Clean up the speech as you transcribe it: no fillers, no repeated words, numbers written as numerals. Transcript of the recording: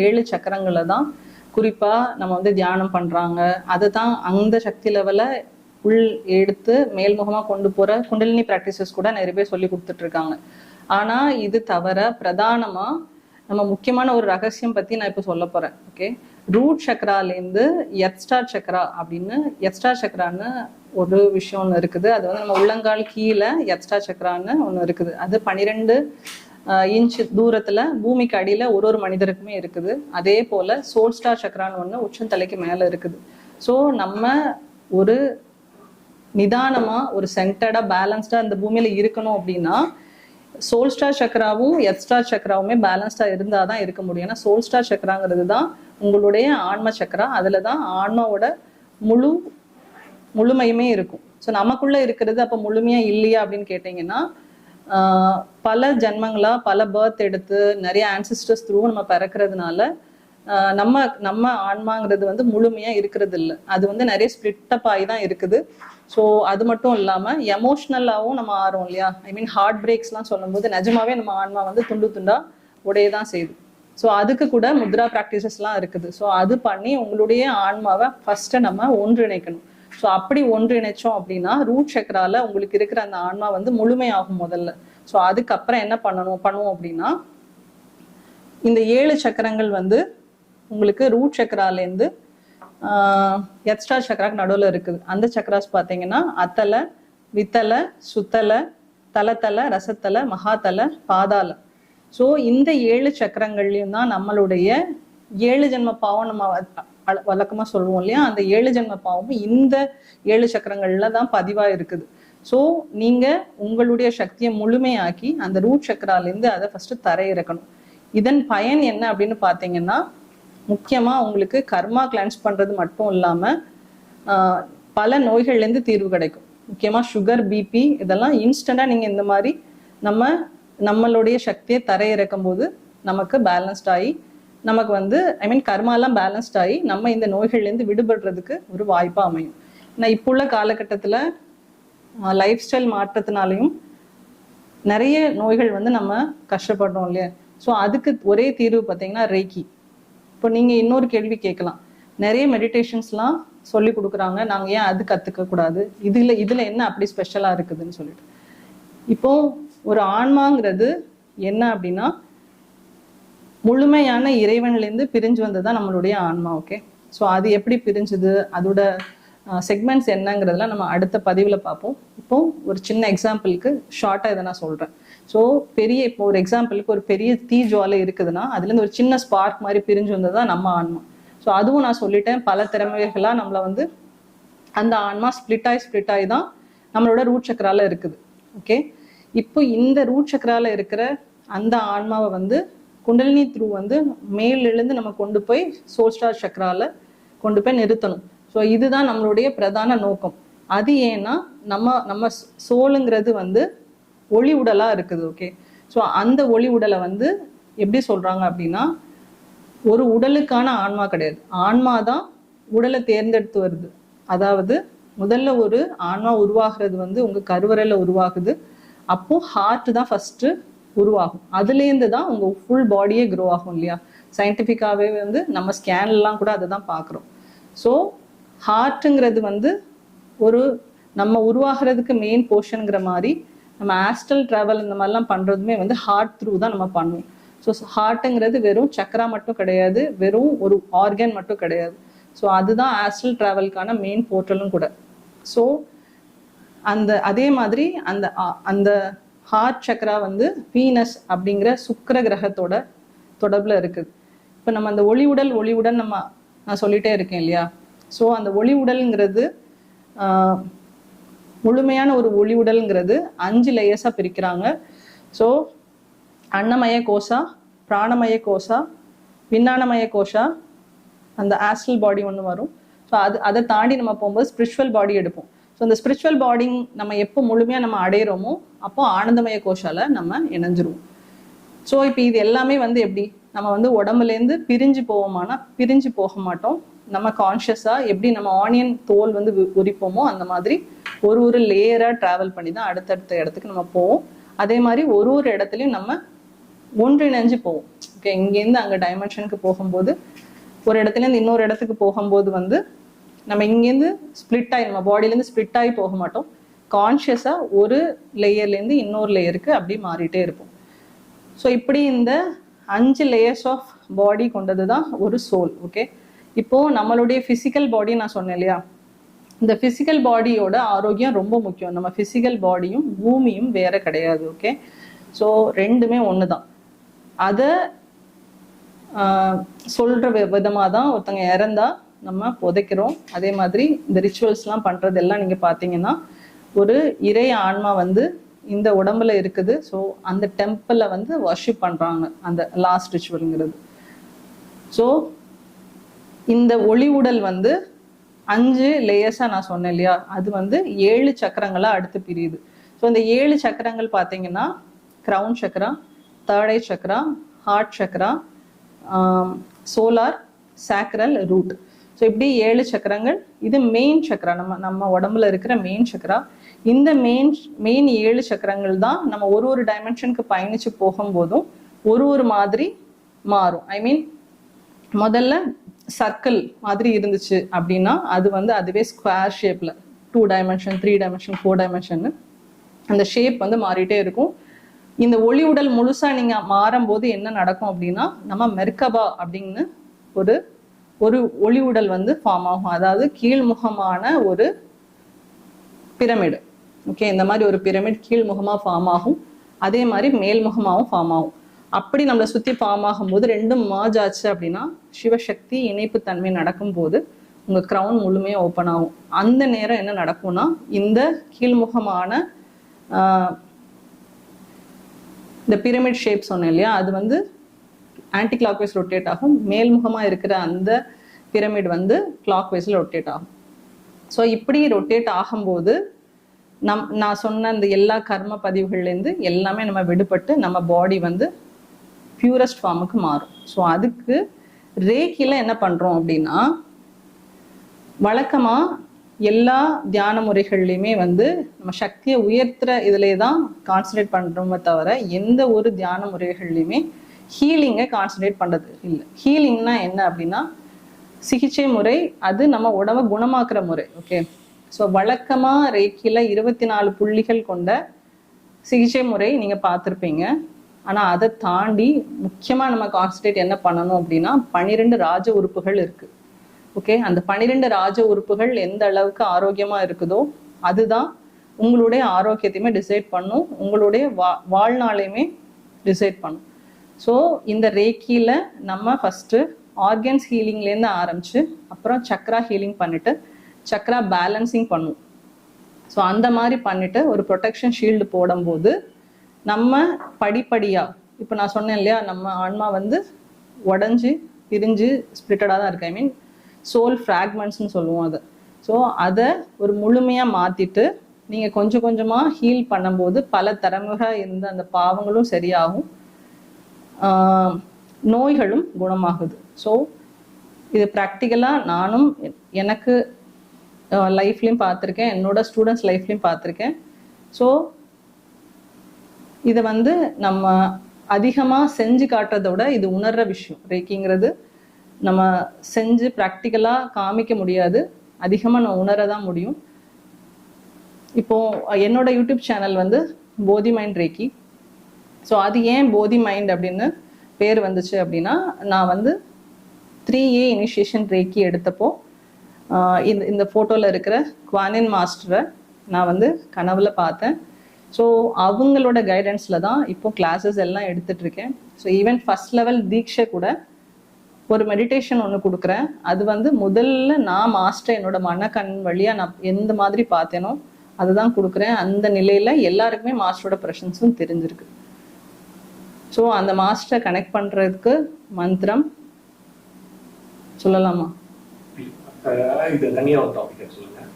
7 சக்கரங்களை தான் குறிப்பா நம்ம வந்து தியானம் பண்றாங்க. அதை தான் அந்த சக்தி லெவலை உள் எடுத்து மேல்முகமா கொண்டு போற குண்டலினி பிராக்டிசஸ் கூட நிறைய பேர் சொல்லி கொடுத்துட்டு இருக்காங்க. ஆனா இது தவிர பிரதானமா நம்ம முக்கியமான ஒரு ரகசியம் பத்தி நான் இப்ப சொல்ல போறேன். ஓகே, ரூட் சக்கராலேருந்து எர்த்ஸ்டார் சக்கரா அப்படின்னு எர்த்ஸ்டார் சக்கரான்னு ஒரு விஷயம் ஒன்று இருக்குது. அது வந்து நம்ம உள்ளங்கால் கீழே எர்த்ஸ்டார் சக்கரான்னு ஒன்று இருக்குது. அது 12 இன்ச் தூரத்துல பூமிக்கு அடியில ஒரு மனிதருக்குமே இருக்குது. அதே போல சோல்ஸ்டார் சக்கரான்னு ஒன்று உச்சந்தலைக்கு மேல இருக்குது. ஸோ நம்ம ஒரு நிதானமா ஒரு சென்டர்டா பேலன்ஸ்டா இந்த பூமியில இருக்கணும் அப்படின்னா சோல்ஸ்டார் சக்கராவும் எர்த்ஸ்டார் சக்கராவுமே பேலன்ஸ்டா இருந்தாதான் இருக்க முடியும். ஏன்னா சோல்ஸ்டார் சக்கராங்கிறது தான் உங்களுடைய ஆன்ம சக்கரா. அதுலதான் ஆன்மாவோட முழுமையுமே இருக்கும். ஸோ நமக்குள்ள இருக்கிறது அப்ப முழுமையா இல்லையா அப்படின்னு கேட்டீங்கன்னா பல ஜென்மங்களா பல பர்த் எடுத்து நிறைய ஆன்சிஸ்டர்ஸ் த்ரூ நம்ம பிறக்கிறதுனால நம்ம ஆன்மாங்கிறது வந்து முழுமையா இருக்கிறது இல்லை. அது வந்து நிறைய ஸ்பிளிட்டப் ஆகி தான் இருக்குது. ஸோ அது மட்டும் இல்லாம எமோஷ்னலாகவும் நம்ம ஆறோம் இல்லையா. ஐ மீன் ஹார்ட் பிரேக்ஸ்லாம் சொல்லும்போது நிஜமாவே நம்ம ஆன்மா வந்து துண்டு துண்டா உடையதான் செய்யுது. ஸோ அதுக்கு கூட முத்ரா ப்ராக்டிசஸ்லாம் இருக்குது. ஸோ அது பண்ணி உங்களுடைய ஆன்மாவை ஃபர்ஸ்ட் நம்ம ஒன்றிணைக்கணும். ஸோ அப்படி ஒன்றிணைச்சோம் அப்படின்னா ரூட் சக்கரால உங்களுக்கு இருக்கிற அந்த ஆன்மா வந்து முழுமையாகும் முதல்ல. ஸோ அதுக்கப்புறம் என்ன பண்ணுவோம் அப்படின்னா இந்த 7 சக்கரங்கள் வந்து உங்களுக்கு ரூட் சக்கராலேருந்து எர்த்ஸ்டார் சக்கராக்கு நடுவில் இருக்குது. அந்த சக்கராஸ் பார்த்தீங்கன்னா அத்தலை, வித்தலை, சுத்தலை, தலத்தலை, ரசத்தலை, மகாத்தலை, பாதாளை. ஸோ இந்த 7 சக்கரங்கள்லையும் தான் நம்மளுடைய 7 ஜென்ம பாவம் நம்ம வழக்கமா சொல்லுவோம் இல்லையா. அந்த 7 ஜென்ம பாவமும் இந்த 7 சக்கரங்கள்ல தான் பதிவா இருக்குது. ஸோ நீங்க உங்களுடைய சக்தியை முழுமையாக்கி அந்த ரூட் சக்கராலேருந்து அதை ஃபர்ஸ்ட் தரையிறக்கணும். இதன் பயன் என்ன அப்படின்னு பார்த்தீங்கன்னா முக்கியமா உங்களுக்கு கர்மா கிளான்ஸ் பண்றது மட்டும் இல்லாம பல நோய்கள்லேருந்து தீர்வு கிடைக்கும். முக்கியமா சுகர், பிபி இதெல்லாம் இன்ஸ்டண்டா நீங்க இந்த மாதிரி நம்மளுடைய சக்தியை தரையிறக்கும் போது நமக்கு பேலன்ஸ்ட் ஆகி நமக்கு வந்து ஐ மீன் கர்மாலாம் பேலன்ஸ்ட் ஆகி நம்ம இந்த நோய்கள்லேருந்து விடுபடுறதுக்கு ஒரு வாய்ப்பா அமையும். ஏன்னா இப்போ உள்ள காலகட்டத்துல லைஃப் ஸ்டைல் மாற்றத்தினாலையும் நிறைய நோய்கள் வந்து நம்ம கஷ்டப்படுறோம் இல்லையா. ஸோ அதுக்கு ஒரே தீர்வு பார்த்தீங்கன்னா ரேக்கி. இப்போ நீங்க இன்னொரு கேள்வி கேட்கலாம், நிறைய மெடிடேஷன்ஸ்லாம் சொல்லி கொடுக்குறாங்க, நாங்க ஏன் அது கத்துக்க கூடாது, இதுல என்ன அப்படி ஸ்பெஷலா இருக்குதுன்னு சொல்லிட்டு. இப்போ ஒரு ஆன்மாங்கிறது என்ன அப்படின்னா முழுமையான இறைவன்லேருந்து பிரிஞ்சு வந்ததுதான் நம்மளுடைய ஆன்மா. ஓகே, ஸோ அது எப்படி பிரிஞ்சுது, அதோட செக்மெண்ட்ஸ் என்னங்கிறதுலாம் நம்ம அடுத்த பதிவில் பார்ப்போம். இப்போ ஒரு சின்ன எக்ஸாம்பிளுக்கு ஷார்ட்டாக இதை நான் சொல்கிறேன். ஸோ இப்போ ஒரு எக்ஸாம்பிளுக்கு ஒரு பெரிய தீ ஜுவாலை இருக்குதுன்னா அதுலேருந்து ஒரு சின்ன ஸ்பார்க் மாதிரி பிரிஞ்சு வந்தது தான் நம்ம ஆன்மா. ஸோ அதுவும் நான் சொல்லிட்டேன், பல திறமைகளாக நம்மளை வந்து அந்த ஆன்மா ஸ்பிளிட் ஆகி தான் நம்மளோட ரூட் சக்கரால இருக்குது. ஓகே, இப்போ இந்த ரூட் சக்கரால இருக்கிற அந்த ஆன்மாவை வந்து குண்டலினி த்ரூ வந்து மேலிருந்து நம்ம கொண்டு போய் சோல்ஸ்டார் சக்கரால கொண்டு போய் நிறுத்தணும். ஸோ இதுதான் நம்மளுடைய பிரதான நோக்கம். அது ஏன்னா நம்ம சோலுங்கிறது வந்து ஒளி உடலா இருக்குது. ஓகே, ஸோ அந்த ஒளி உடலை வந்து எப்படி சொல்றாங்க அப்படின்னா ஒரு உடலுக்கான ஆன்மா கிடையாது, ஆன்மா தான் உடலை தேர்ந்தெடுத்து வருது. அதாவது முதல்ல ஒரு ஆன்மா உருவாகிறது வந்து உங்க கருவறையில உருவாகுது. அப்போ ஹார்ட் தான் ஃபர்ஸ்ட் உருவாகும், அதுலேருந்து தான் உங்க ஃபுல் பாடியே க்ரோ ஆகும் இல்லையா. சயின்டிஃபிக்காவே வந்து நம்ம ஸ்கேன்லாம் கூட அதை தான் பார்க்குறோம். ஸோ ஹார்ட்டுங்கிறது வந்து ஒரு நம்ம உருவாகிறதுக்கு மெயின் போர்ஷனுங்கிற மாதிரி நம்ம ஆஸ்ட்ரல் ட்ராவல் இந்த மாதிரிலாம் பண்ணுறதுமே வந்து ஹார்ட் த்ரூ தான் நம்ம பண்ணுவோம். ஸோ ஹார்ட்டுங்கிறது வெறும் சக்கரா மட்டும் கிடையாது, வெறும் ஒரு ஆர்கன் மட்டும் கிடையாது. ஸோ அதுதான் ஆஸ்ட்ரல் ட்ராவலுக்கான மெயின் போர்ட்டலும் கூட. ஸோ அதே மாதிரி அந்த ஹார்ட் சக்கரா வந்து வீனஸ் அப்படிங்கிற சுக்கிர கிரகத்தோட தொடர்பில் இருக்குது. இப்போ நம்ம அந்த ஒளி உடல் நான் சொல்லிட்டே இருக்கேன் இல்லையா. ஸோ அந்த ஒளி உடல்ங்கிறது முழுமையான ஒரு ஒளி உடல்ங்கிறது 5 லேயர்ஸாக பிரிக்கிறாங்க. ஸோ அன்னமய கோஷா, பிராணமய கோஷா, விஞ்ஞானமய கோஷா, அந்த ஆஸ்ட்ரல் பாடி ஒன்று வரும். ஸோ அதை தாண்டி நம்ம போகும்போது ஸ்பிரிச்சுவல் பாடி எடுப்போம். ஸோ அந்த ஸ்பிரிச்சுவல் பாடி நம்ம எப்போ முழுமையாக நம்ம அடையிறோமோ அப்போ ஆனந்தமய கோஷால நம்ம இணைஞ்சிருவோம். ஸோ இப்போ இது எல்லாமே வந்து எப்படி நம்ம வந்து உடம்புலேருந்து பிரிஞ்சு போவோமானா பிரிஞ்சு போக மாட்டோம். நம்ம கான்ஷியஸாக எப்படி நம்ம ஆனியன் தோல் வந்து உரிப்போமோ அந்த மாதிரி ஒரு லேயராக ட்ராவல் பண்ணி தான் அடுத்தடுத்த இடத்துக்கு நம்ம போவோம். அதே மாதிரி ஒரு இடத்துலையும் நம்ம ஒன்றிணைஞ்சு போவோம். ஓகே, இங்கேருந்து அங்கே டைமென்ஷனுக்கு போகும்போது ஒரு இடத்துலேருந்து இன்னொரு இடத்துக்கு போகும்போது வந்து நம்ம இங்கேருந்து ஸ்ப்ளிட் ஆகி நம்ம பாடியிலேருந்து ஸ்ப்ளிட் ஆகி போக மாட்டோம். கான்ஷியஸாக ஒரு லேயர்லேருந்து இன்னொரு லேயருக்கு அப்படி மாறிட்டே இருப்போம். ஸோ இப்படி இந்த 5 லேயர்ஸ் ஆஃப் பாடி கொண்டது தான் ஒரு சோல். ஓகே, இப்போது நம்மளுடைய ஃபிசிக்கல் பாடி நான் சொன்னேன் இல்லையா, இந்த ஃபிசிக்கல் பாடியோட ஆரோக்கியம் ரொம்ப முக்கியம். நம்ம ஃபிசிக்கல் பாடியும் பூமியும் வேற கிடையாது. ஓகே, ஸோ ரெண்டுமே ஒன்று தான். அதை சொல்கிற விதமாக தான் ஒருத்தங்க இறந்தா நம்ம புதைக்கிறோம். அதே மாதிரி இந்த ரிச்சுவல்ஸ்லாம் பண்ணுறதெல்லாம் நீங்கள் பார்த்தீங்கன்னா ஒரு இறை ஆன்மா வந்து இந்த உடம்புல இருக்குது. ஸோ அந்த டெம்பிளை வந்து வர்ஷிப் பண்ணுறாங்க, அந்த லாஸ்ட் ரிச்சுவலுங்கிறது. ஸோ இந்த ஒளி உடல் வந்து 5 லேயர்ஸாக நான் சொன்னேன் இல்லையா, அது வந்து 7 சக்கரங்களாக அடுத்து பிரியுது. ஸோ இந்த 7 சக்கரங்கள் பார்த்தீங்கன்னா கிரவுன் சக்கரா, தேர்ட் ஐ சக்கரா, ஹார்ட் சக்கரா, சோலார், சாக்ரல், ரூட். ஸோ இப்படி 7 சக்கரங்கள். இது மெயின் சக்கரா, நம்ம உடம்புல இருக்கிற மெயின் சக்கரா. இந்த மெயின் 7 சக்கரங்கள் தான் நம்ம ஒரு டைமென்ஷனுக்கு பயணிச்சு போகும்போதும் ஒரு மாதிரி மாறும். ஐ மீன் முதல்ல சர்க்கிள் மாதிரி இருந்துச்சு அப்படின்னா அது வந்து அதுவே ஸ்கொயர் ஷேப்பில் 2 டைமென்ஷன், 3 டைமென்ஷன், 4 டைமென்ஷன் அந்த ஷேப் வந்து மாறிட்டே இருக்கும். இந்த ஒளி உடல் முழுசா நீங்க மாறும்போது என்ன நடக்கும் அப்படின்னா நம்ம மெர்கபா அப்படின்னு ஒரு ஒளி உடல் வந்து ஃபார்ம் ஆகும். அதாவது கீழ்முகமான ஒரு பிரமிடு. ஓகே, இந்த மாதிரி ஒரு பிரமிட் கீழ்முகமா ஃபார்ம் ஆகும். அதே மாதிரி மேல்முகமாகவும் ஃபார்ம் ஆகும். அப்படி நம்மளை சுற்றி ஃபார்ம் ஆகும்போது ரெண்டும் மர்ஜ் ஆச்சு அப்படின்னா சிவசக்தி இணைப்பு தன்மை நடக்கும்போது உங்கள் க்ரௌன் முழுமையாக ஓப்பன் ஆகும். அந்த நேரம் என்ன நடக்கும்னா இந்த கீழ்முகமான இந்த பிரமிட் ஷேப் சொன்னேன் இல்லையா, அது வந்து ஆன்டி கிளாக் வைஸ் ரொட்டேட் ஆகும். மேல்முகமாக இருக்கிற அந்த பிரமிட் வந்து கிளாக் வைஸில் ரொட்டேட் ஆகும். ஸோ இப்படி ரொட்டேட் ஆகும்போது நான் சொன்ன அந்த எல்லா கர்ம பதிவுகள்லேருந்து எல்லாமே நம்ம விடுபட்டு நம்ம பாடி வந்து பியூரஸ்ட் ஃபார்முக்கு மாறும். ஸோ அதுக்கு ரேக்கியில் என்ன பண்ணுறோம் அப்படின்னா, வழக்கமாக எல்லா தியான முறைகள்லையுமே வந்து நம்ம சக்தியை உயர்த்துற இதிலே தான் கான்சன்ட்ரேட் பண்ணுறோமே தவிர எந்த ஒரு தியான முறைகள்லையுமே ஹீலிங்கை கான்சன்ட்ரேட் பண்ணுறது இல்லை. ஹீலிங்னா என்ன அப்படின்னா சிகிச்சை முறை, அது நம்ம உடம்பை குணமாக்குற முறை. ஓகே, ஸோ வழக்கமாக ரேக்கியில் 24 புள்ளிகள் கொண்ட சிகிச்சை முறை நீங்கள் பார்த்துருப்பீங்க. ஆனால் அதை தாண்டி முக்கியமாக நம்ம கான்சன்ட்ரேட் என்ன பண்ணணும் அப்படின்னா 12 ராஜ உறுப்புகள் இருக்குது. ஓகே, அந்த 12 ராஜ உறுப்புகள் எந்த அளவுக்கு ஆரோக்கியமாக இருக்குதோ அதுதான் உங்களுடைய ஆரோக்கியத்தையுமே டிசைட் பண்ணும், உங்களுடைய வாழ்நாளையுமே டிசைட் பண்ணும். ஸோ இந்த ரேக்கியில் நம்ம ஃபஸ்ட்டு ஆர்கன்ஸ் ஹீலிங்லேருந்து ஆரம்பித்து அப்புறம் சக்ரா ஹீலிங் பண்ணிவிட்டு சக்ரா பேலன்சிங் பண்ணும். ஸோ அந்த மாதிரி பண்ணிவிட்டு ஒரு ப்ரொடெக்ஷன் ஷீல்டு போடும்போது நம்ம படிப்படியாக, இப்போ நான் சொன்னேன் இல்லையா, நம்ம ஆன்மா வந்து உடஞ்சி பிரிஞ்சு ஸ்பிளிட்டடாக தான் இருக்கு. ஐ மீன் சோல் ஃப்ராக்மெண்ட்ஸ்னு சொல்லுவோம் அதை. ஸோ அதை ஒரு முழுமையாக மாற்றிட்டு நீங்கள் கொஞ்சம் கொஞ்சமாக ஹீல் பண்ணும்போது பல தலைமுறை இருந்த அந்த பாவங்களும் சரியாகும், நோய்களும் குணமாகுது. ஸோ இது ப்ராக்டிக்கலாக நானும் எனக்கு லைஃப்லேயும் பார்த்துருக்கேன், என்னோட ஸ்டூடெண்ட்ஸ் லைஃப்லேயும் பார்த்துருக்கேன். ஸோ இதை வந்து நம்ம அதிகமாக செஞ்சு காட்டுறத விட இது உணர்கிற விஷயம். ரேக்கிங்கிறது நம்ம செஞ்சு ப்ராக்டிக்கலாக காமிக்க முடியாது, அதிகமாக நான் உணர தான் முடியும். இப்போது என்னோட யூடியூப் சேனல் வந்து போதி மைண்ட் ரேக்கி. ஸோ அது ஏன் போதி மைண்ட் அப்படின்னு பேர் வந்துச்சு அப்படின்னா, நான் வந்து 3A இனிஷியேஷன் ரேக்கி எடுத்தப்போ இந்த ஃபோட்டோவில் இருக்கிற குவானின் மாஸ்டரை நான் வந்து கனவுல பார்த்தேன். ஸோ அவங்களோட கைடன்ஸில் தான் இப்போ கிளாஸஸ் எல்லாம் எடுத்துகிட்ருக்கேன். ஸோ ஈவன் ஃபஸ்ட் லெவல் தீட்சை கூட ஒரு மெடிடேஷன் ஒன்று கொடுக்குறேன். அது வந்து முதல்ல நான் மாஸ்டர் என்னோட மனக்கண் வழியாக நான் எந்த மாதிரி பார்த்தேனோ அதுதான் கொடுக்குறேன். அந்த நிலையில் எல்லாருக்குமே மாஸ்டரோட ப்ரெசன்ஸும் தெரிஞ்சிருக்கு. ஸோ அந்த மாஸ்டரை கனெக்ட் பண்ணுறதுக்கு மந்திரம் சொல்லலாமா? இது தனியாக ஒரு டாபிக் சொல்லுங்கள்.